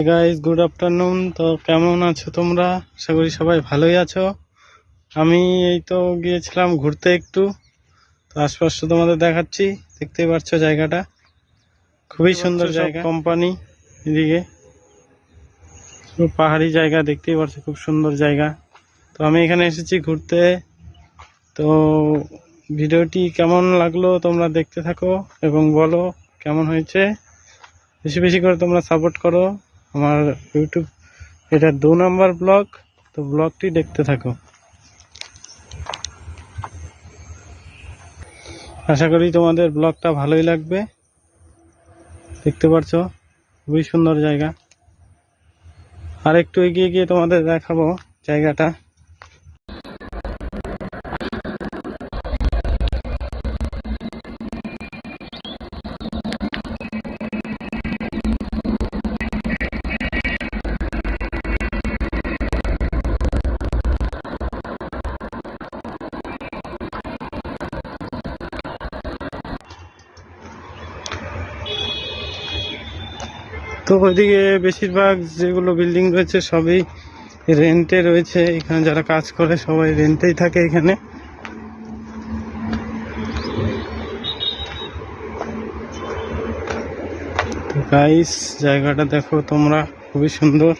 Guys, good afternoon. তো কেমন আছো তোমরা? আশা করি সবাই ভালোই আছো। আমি এই তো গিয়েছিলাম ঘুরতে একটু, তো আশপাশটা তোমাদের দেখাচ্ছি। দেখতেই পাচ্ছ জায়গাটা খুবই সুন্দর জায়গা। কোম্পানি এদিকে পাহাড়ি জায়গা, দেখতেই পাচ্ছ খুব সুন্দর জায়গা। তো আমি এখানে এসেছি ঘুরতে। তো ভিডিওটি কেমন লাগলো তোমরা দেখতে থাকো এবং বলো কেমন হয়েছে। বেশি বেশি করে তোমরা সাপোর্ট করো আমার ইউটিউব। এটা 2 নম্বর ব্লগ, তো ব্লগটি দেখতে থাকো। আশা করি তোমাদের ব্লগটা ভালোই লাগবে। দেখতে পারছো খুবই সুন্দর জায়গা। আর একটু এগিয়ে গিয়ে তোমাদের দেখাবো জায়গাটা। তো ওইদিকে বেশিরভাগ যেগুলো বিল্ডিং রয়েছে সবই রেন্টে রয়েছে। এখানে যারা কাজ করে সবাই রেন্টেই থাকে এখানে। তো গাইস, জায়গাটা দেখো তোমরা, খুবই সুন্দর।